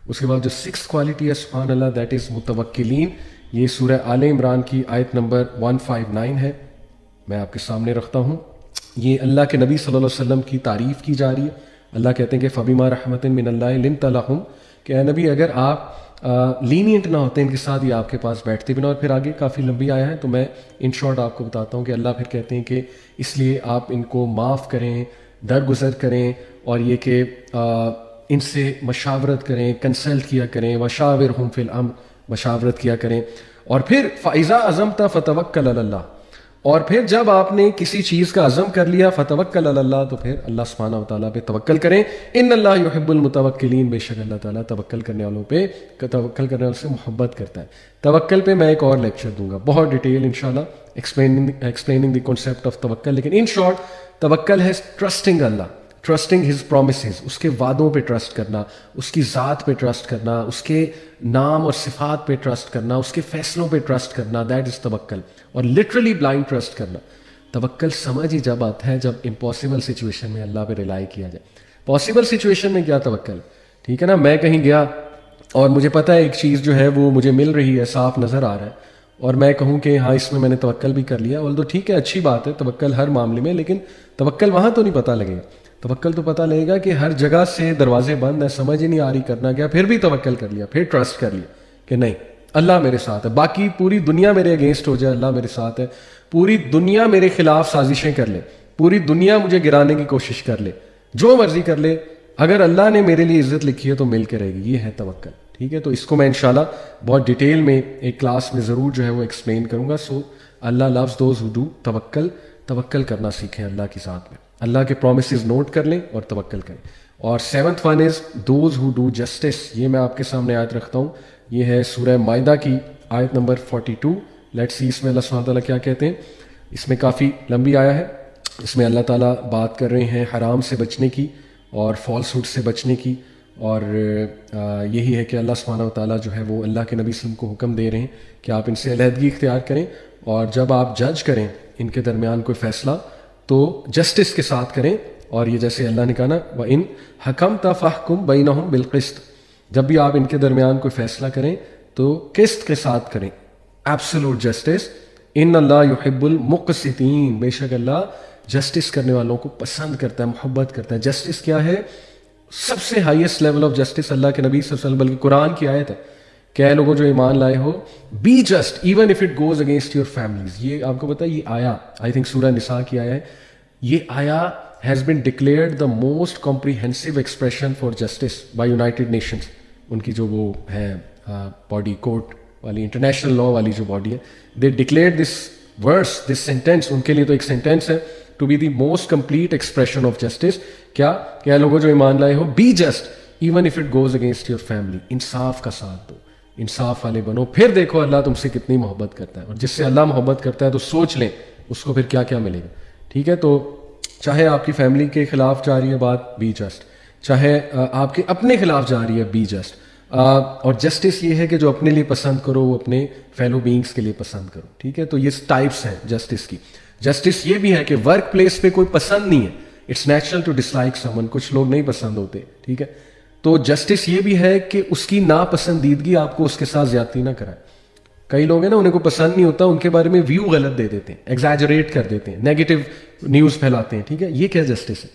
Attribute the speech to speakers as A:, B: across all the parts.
A: اس کے بعد جو 6th کوالٹی ہے سبحان اللہ دیٹ از متوکلین. یہ سورہ آل عمران کی آیت نمبر 159 ہے، میں آپ کے سامنے رکھتا ہوں. یہ اللہ کے نبی صلی اللہ علیہ وسلم کی تعریف کی جا رہی ہے. اللہ کہتے ہیں کہ فبما رحمت من اللہ لنت لہم، کہ اے نبی اگر آپ لینینٹ نہ ہوتے ان کے ساتھ یہ آپ کے پاس بیٹھتے بھی نہ. اور پھر آگے کافی لمبی آیا ہے تو میں ان شارٹ آپ کو بتاتا ہوں کہ اللہ پھر کہتے ہیں کہ اس لیے آپ ان کو معاف کریں، درگزر کریں، اور یہ کہ ان سے مشاورت کریں، کنسلٹ کیا کریں، وشاورہم فی الامر، مشاورت کیا کریں. اور پھر فَإِذَا عَزَمْتَ فَتَوَكَّلْ عَلَى اللَّهِ، اور پھر جب آپ نے کسی چیز کا عزم کر لیا فتوکل علی اللہ، تو پھر اللہ سبحانہ و تعالیٰ پہ توکل کریں. ان اللہ یحب المتوکلین، بے شک اللہ تعالیٰ توکل کرنے والوں پہ، توکل کرنے والوں سے محبت کرتا ہے. توکل پہ میں ایک اور لیکچر دوں گا بہت ڈیٹیل انشاءاللہ ایکسپلیننگ دی کنسیپٹ آف توکل. لیکن ان شارٹ توکل ہے ٹرسٹنگ اللہ، ٹرسٹنگ ہز پرومسز، اس کے وعدوں پہ ٹرسٹ کرنا، اس کی ذات پہ ٹرسٹ کرنا، اس کے نام اور صفات پہ ٹرسٹ کرنا، اس کے فیصلوں پہ ٹرسٹ کرنا، دیٹ از توکل. اور لٹرلی بلائنڈ ٹرسٹ کرنا. توکل سمجھ ہی جب آتا ہے جب امپاسبل سچویشن میں اللہ پہ ریلائی کیا جائے. پاسبل سچویشن میں کیا توکل، ٹھیک ہے نا، میں کہیں گیا اور مجھے پتہ ہے ایک چیز جو ہے وہ مجھے مل رہی ہے، صاف نظر آ رہا ہے، اور میں کہوں کہ ہاں اس میں نے توکل بھی کر لیا، تو ٹھیک ہے، اچھی بات ہے توکل ہر معاملے میں. لیکن توکل وہاں تو نہیں پتہ لگے گا. توکل تو پتہ لگے گا کہ ہر جگہ سے دروازے بند ہے، سمجھ ہی نہیں آ رہی کرنا کیا، پھر بھی توکل کر لیا، پھر ٹرسٹ کر لیا کہ نہیں اللہ میرے ساتھ ہے. باقی پوری دنیا میرے اگینسٹ ہو جائے، اللہ میرے ساتھ ہے. پوری دنیا میرے خلاف سازشیں کر لے، پوری دنیا مجھے گرانے کی کوشش کر لے، جو مرضی کر لے، اگر اللہ نے میرے لیے عزت لکھی ہے تو مل کے رہے گی. یہ ہے توکل، ٹھیک ہے. تو اس کو میں انشاءاللہ بہت ڈیٹیل میں ایک کلاس میں ضرور جو ہے وہ ایکسپلین کروں گا. سو اللہ لوز دوز ہو ڈو توکل. توکل کرنا سیکھیں اللہ کی ذات میں، اللہ کے پرومسز نوٹ کر لیں اور توکل کریں. اور 7th one is those who do justice. یہ میں آپ کے سامنے آیت رکھتا ہوں، یہ ہے سورہ مائدہ کی آیت نمبر 42. لیٹس سی اس میں اللہ سبحانہ تعالیٰ کیا کہتے ہیں. اس میں کافی لمبی آیا ہے. اس میں اللہ تعالیٰ بات کر رہے ہیں حرام سے بچنے کی اور فالس ہوڈ سے بچنے کی. اور یہی ہے کہ اللہ سبحانہ تعالیٰ جو ہے وہ اللہ کے نبی صلی اللہ علیہ وسلم کو حکم دے رہے ہیں کہ آپ ان سے علیحدگی اختیار کریں، اور جب آپ جج کریں ان کے درمیان کوئی فیصلہ تو جسٹس کے ساتھ کریں. اور یہ جیسے اللہ نے کہا نا وَإِنْ حَكَمْتَ فَاحْكُمْ بَيْنَهُمْ بِالْقِسْطِ، جب بھی آپ ان کے درمیان کوئی فیصلہ کریں تو قسط کے ساتھ کریں، ایبسولوٹ جسٹس. ان اللہ یحب المقسطین، بے شک اللہ جسٹس کرنے والوں کو پسند کرتا ہے، محبت کرتا ہے. جسٹس کیا ہے؟ سب سے ہائیسٹ لیول آف جسٹس اللہ کے نبی صلی اللہ علیہ وسلم، بلکہ قرآن کی آیت ہے کہ اے لوگوں جو ایمان لائے ہو، be just even if it goes against your families. یہ آپ کو پتہ ہے یہ آیا آئی تھنک سورہ نساء کی آیا ہے. یہ آیا has been declared the most comprehensive expression for justice by United Nations. ان کی جو وہ ہے باڈی کورٹ والی، انٹرنیشنل لا والی جو باڈی ہے، دے declare this verse, this sentence, ان کے لیے تو ایک سینٹینس ہے to be the most complete expression of justice. کیا کہ لوگوں جو ایمان لائے ہو، be just even if it goes against your family. انصاف کا ساتھ دو، انصاف والے بنو، پھر دیکھو اللہ تم سے کتنی محبت کرتا ہے. اور جس سے اللہ محبت کرتا ہے تو سوچ لیں اس کو پھر کیا کیا ملے گا. ٹھیک ہے، تو چاہے آپ کی فیملی کے خلاف جا رہی ہے بات، بی جسٹ، چاہے آپ کے اپنے خلاف جا رہی ہے، بی جسٹ. اور جسٹس یہ ہے کہ جو اپنے لیے پسند کرو وہ اپنے فیلو بینگس کے لیے پسند کرو. ٹھیک ہے، تو یہ ٹائپس ہیں جسٹس کی. جسٹس یہ بھی ہے کہ ورک پلیس پہ کوئی پسند نہیں ہے، it's natural to dislike someone, کچھ لوگ نہیں پسند ہوتے. ٹھیک ہے، تو جسٹس یہ بھی ہے کہ اس کی ناپسندیدگی آپ کو اس کے ساتھ زیادتی نہ کرائے. کئی لوگ ہیں نا انہیں کو پسند نہیں ہوتا، ان کے بارے میں ویو غلط دے دیتے ہیں، ایگزیجریٹ کر دیتے ہیں، نیگیٹو نیوز پھیلاتے ہیں. ٹھیک ہے، یہ کیا جسٹس ہے؟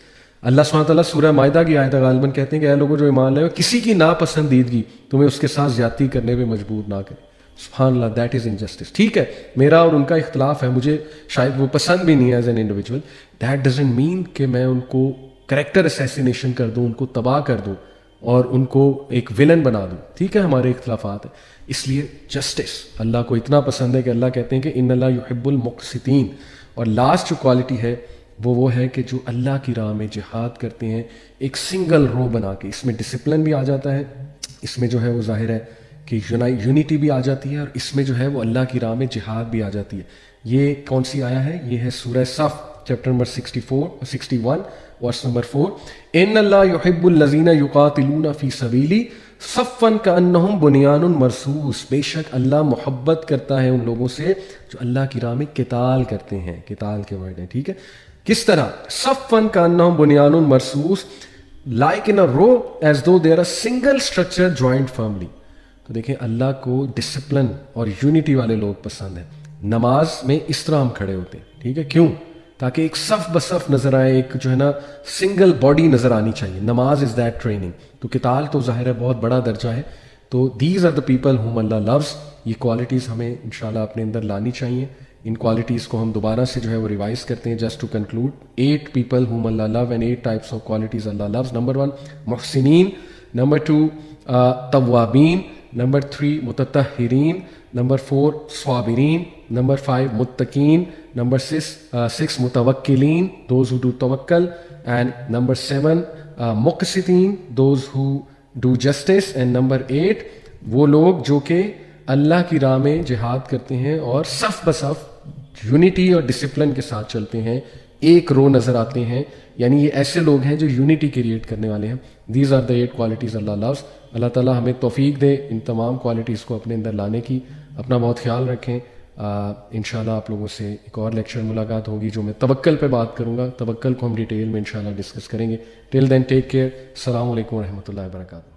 A: اللہ سبحانہ تعالیٰ سورہ مائدہ کی آیت غالباً کہتے ہیں کہ اے لوگوں جو ایمان لائے ہو، کسی کی ناپسندیدگی تمہیں اس کے ساتھ زیادتی کرنے پہ مجبور نہ کرے. سبحان اللہ، دیٹ از انجسٹس. ٹھیک ہے، میرا اور ان کا اختلاف ہے، مجھے شاید وہ پسند بھی نہیں ہے as an individual, that doesn't mean کہ میں ان کو کریکٹر اسیسینیشن کر دوں، ان کو تباہ کر دوں اور ان کو ایک ولن بنا دوں. ٹھیک ہے، ہمارے اختلافات ہیں. اس لیے جسٹس اللہ کو اتنا پسند ہے کہ اللہ کہتے ہیں کہ ان اللہ یحب المقسطین. اور لاسٹ جو کوالٹی ہے وہ ہے کہ جو اللہ کی راہ میں جہاد کرتے ہیں ایک سنگل رو بنا کے. اس میں ڈسپلن بھی آ جاتا ہے، اس میں جو ہے وہ ظاہر ہے کہ یونیٹی بھی آ جاتی ہے، اور اس میں جو ہے وہ اللہ کی راہ میں جہاد بھی آ جاتی ہے. یہ کون سی آیا ہے؟ یہ ہے سورہ صف چیپٹر نمبر 61 ورس نمبر 4. ان اللہ یحب الذین یقاتلون فی سبیلی صفا کانہم بنیان مرصوص. بے شک اللہ محبت کرتا ہے ان لوگوں سے جو اللہ کی راہ میں قتال کرتے ہیں. قتال کے ورڈ ہیں. ٹھیک ہے، کس طرح؟ صفا کانہم بنیان مرصوص، like in a row as though they are a single structure joined firmly. تو دیکھیں اللہ کو ڈسپلن اور یونٹی والے لوگ پسند ہیں. نماز میں اس طرح ہم کھڑے ہوتے ہیں, ٹھیک ہے, کیوں؟ تاکہ ایک صف بصف نظر آئے, ایک جو ہے نا سنگل باڈی نظر آنی چاہیے. نماز از دیٹ ٹریننگ. تو قتال تو ظاہر ہے بہت بڑا درجہ ہے. تو these are the people whom Allah loves. یہ کوالٹیز ہمیں انشاءاللہ اپنے اندر لانی چاہیے. ان کوالٹیز کو ہم دوبارہ سے جو ہے وہ ریوائز کرتے ہیں. Just to conclude, 8 people whom اللہ love and 8 types of qualities اللہ لوز. نمبر 1 محسنین, نمبر 2 توابین, نمبر 3 متطہرین, نمبر 4 صابرین, نمبر 5 متقین, نمبر 6 متوکلین, those who do tawakkal, and number 7 مقسطین, those who do justice, and number 8 وہ لوگ جو کہ اللہ کی راہ میں جہاد کرتے ہیں اور صف بصف یونٹی اور ڈسپلن کے ساتھ چلتے ہیں, ایک رو نظر آتے ہیں. یعنی یہ ایسے لوگ ہیں جو یونٹی کریٹ کرنے والے ہیں. دیز آر دا 8 کوالٹیز اللہ لوز. اللہ تعالیٰ ہمیں توفیق دے ان تمام کوالٹیز کو اپنے اندر لانے کی. اپنا بہت خیال رکھیں. انشاءاللہ آپ لوگوں سے ایک اور لیکچر ملاقات ہوگی جو میں توکل پہ بات کروں گا. توکل کو ہم ڈیٹیل میں انشاءاللہ ڈسکس کریں گے. ٹل دین ٹیک کیئر. السلام علیکم ورحمۃ اللہ وبرکاتہ.